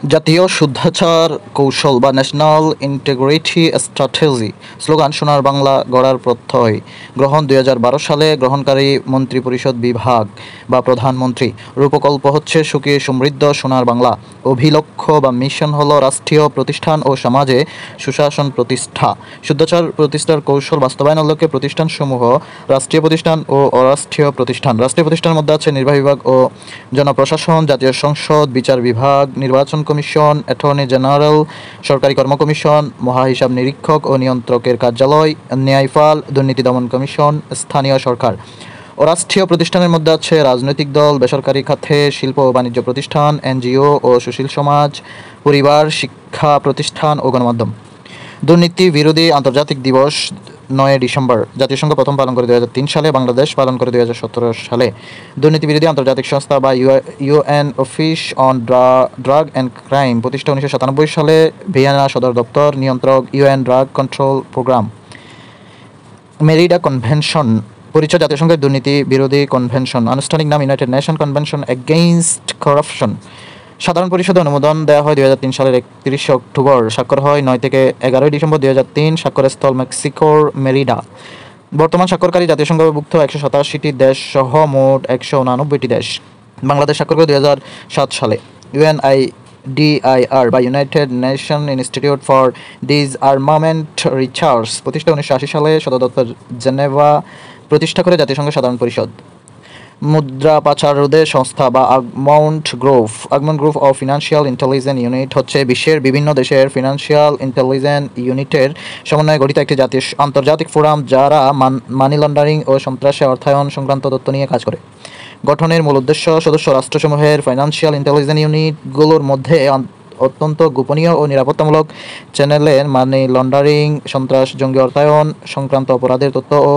জাতীয় শুদ্ধাচার কৌশল বা ন্যাশনাল ইন্টিগ্রিটি স্ট্র্যাটেজি স্লোগান সোনার বাংলা গড়ার প্রত্যয় গ্রহণ ২০১২ সালে গ্রহণকারী মন্ত্রিপরিষদ বিভাগ বা প্রধানমন্ত্রী। রূপকল্প হচ্ছে সুখী সমৃদ্ধ সোনার বাংলা। অভিলক্ষ্য বা মিশন হলো রাষ্ট্রীয় প্রতিষ্ঠান ও সমাজে সুশাসন প্রতিষ্ঠা। শুদ্ধাচার প্রতিষ্ঠার কৌশল বাস্তবায়নের লক্ষ্যে প্রতিষ্ঠানসমূহ রাষ্ট্রীয় প্রতিষ্ঠান ও অরাষ্ট্রীয় প্রতিষ্ঠান। রাষ্ট্রীয় প্রতিষ্ঠানের মধ্যে আছে নির্বাহী বিভাগ ও জনপ্রশাসন, জাতীয় সংসদ, বিচার বিভাগ, নির্বাচন কমিশন, অ্যাটর্নি জেনারেল, সরকারি কর্ম কমিশন, মহাহিসাব নিরীক্ষক ও নিয়ন্ত্রকের কার্যালয়, ন্যায়পাল, দুর্নীতি দমন কমিশন, স্থানীয় সরকার। অরাষ্ট্রীয় প্রতিষ্ঠানের মধ্যে আছে রাজনৈতিক দল, বেসরকারি খাতে শিল্প ও বাণিজ্য প্রতিষ্ঠান, এনজিও ও সুশীল সমাজ, পরিবার, শিক্ষা প্রতিষ্ঠান ও গণমাধ্যম। দুর্নীতি বিরোধী আন্তর্জাতিক দিবস ৯ ডিসেম্বর। জাতিসংঘ প্রথম পালন করে ২০০৩ সালে, বাংলাদেশ পালন করে ২০১৭ সালে। দুর্নীতি বিরোধী আন্তর্জাতিক সংস্থা বা UN Office on Drug and Crime প্রতিষ্ঠা ১৯৯৭ সালে, ভিয়েনা সদর দপ্তর, নিয়ন্ত্রক UN Drug Control Programme. Merida Convention পরিচয় জাতিসংঘের দুর্নীতি বিরোধী কনভেনশন, আনুষ্ঠানিক নাম United Nation Convention Against Corruption. সাধারণ পরিষদে অনুমোদন দেওয়া হয় ২০০৩ সালের ৩১ অক্টোবর। স্বাক্ষর হয় ৯ থেকে ১১ ডিসেম্বর ২০০৩। স্বাক্ষরস্থল মেক্সিকোর মেরিডা। বর্তমান স্বাক্ষরকারী জাতিসংঘভুক্ত ১৮৭টি দেশ সহ মোট ১৮৯টি দেশ। বাংলাদেশ স্বাক্ষর করে ২০০৭ সালে। ইউএনআইডিআইআর বা United Nation Institute for Disarmament Research প্রতিষ্ঠা ১৯৮০ সালে, সদর দপ্তর জেনেভা। প্রতিষ্ঠা করে জাতিসংঘ সাধারণ পরিষদ। মুদ্রা পাচার রোধে সংস্থা বা Egmont group of financial intelligence unit হচ্ছে বিশ্বের বিভিন্ন দেশের ফিনান্সিয়াল ইন্টেলিজেন্স ইউনিটের সমন্বয়ে গঠিত একটি আন্তর্জাতিক ফোরাম যারা মানি লন্ডারিং ও সন্ত্রাসে অর্থায়ন সংক্রান্ত তথ্য নিয়ে কাজ করে। গঠনের মূল উদ্দেশ্য সদস্য রাষ্ট্রসমূহের ফাইন্যান্সিয়াল ইন্টেলিজেন্স ইউনিটগুলোর মধ্যে অত্যন্ত গোপনীয় ও নিরাপত্তামূলক চ্যানেলের মানি লন্ডারিং, সন্ত্রাস, জঙ্গি অর্থায়ন সংক্রান্ত অপরাধের তথ্য ও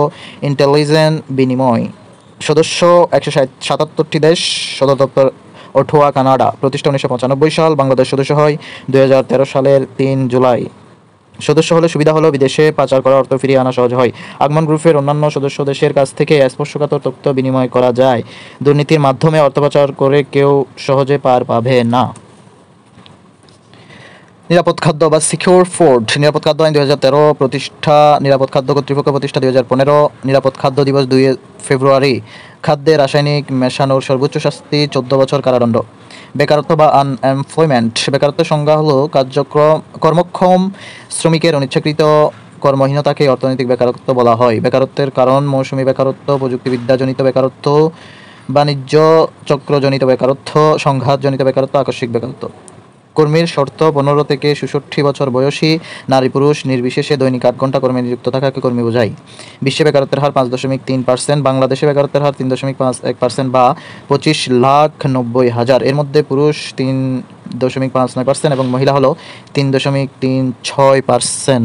ইন্টেলিজেন্স বিনিময়। সদস্য ১৭৭টি দেশ। সদর দপ্তর অটোয়া, কানাডা। প্রতিষ্ঠা ১৯৯৫ সাল। বাংলাদেশ সদস্য হয় ২০১৩ সালের ৩ জুলাই। সদস্য হলে সুবিধা হলো বিদেশে পাচার করা অর্থ ফিরিয়ে আনা সহজ হয়। আগমন গ্রুপের অন্যান্য সদস্য দেশের কাছ থেকে স্পর্শকাতর তথ্য বিনিময় করা যায়। দুর্নীতির মাধ্যমে অর্থ পাচার করে কেউ সহজে পার পাবে না। নিরাপদ খাদ্য বা সিকিউর ফুড। নিরাপদ খাদ্য আইন ২০১৩ প্রতিষ্ঠা। নিরাপদ খাদ্য কর্তৃপক্ষ প্রতিষ্ঠা ২০১৫। নিরাপদ খাদ্য দিবস ২ ফেব্রুয়ারি। খাদ্যে রাসায়নিক মেশানোর সর্বোচ্চ শাস্তি ১৪ বছর কারাদণ্ড। বেকারত্ব বা আনএমপ্লয়মেন্ট। বেকারত্বের সংজ্ঞা হলো কর্মক্ষম শ্রমিকের অনিচ্ছাকৃত কর্মহীনতাকে অর্থনৈতিক বেকারত্ব বলা হয়। বেকারত্বের কারণ মৌসুমি বেকারত্ব, প্রযুক্তিবিদ্যাজনিত বেকারত্ব, বাণিজ্য চক্রজনিত বেকারত্ব, সংঘাতজনিত বেকারত্ব, আকস্মিক বেকারত্ব। কর্মীর শর্ত ১৫ থেকে ৬৬ বছর বয়সী নারী পুরুষ নির্বিশেষে দৈনিক ৮ ঘণ্টা কর্মে নিযুক্ত থাকাকে কর্মী বোঝায়। বিশ্বে বেকারত্বের হার ৫.৩%। বাংলাদেশে বেকারত্বের হার ৩.৫১% বা ২৫,৯০,০০০। এর মধ্যে পুরুষ ৩.৫৯% এবং মহিলা হলো ৩.৩৬%।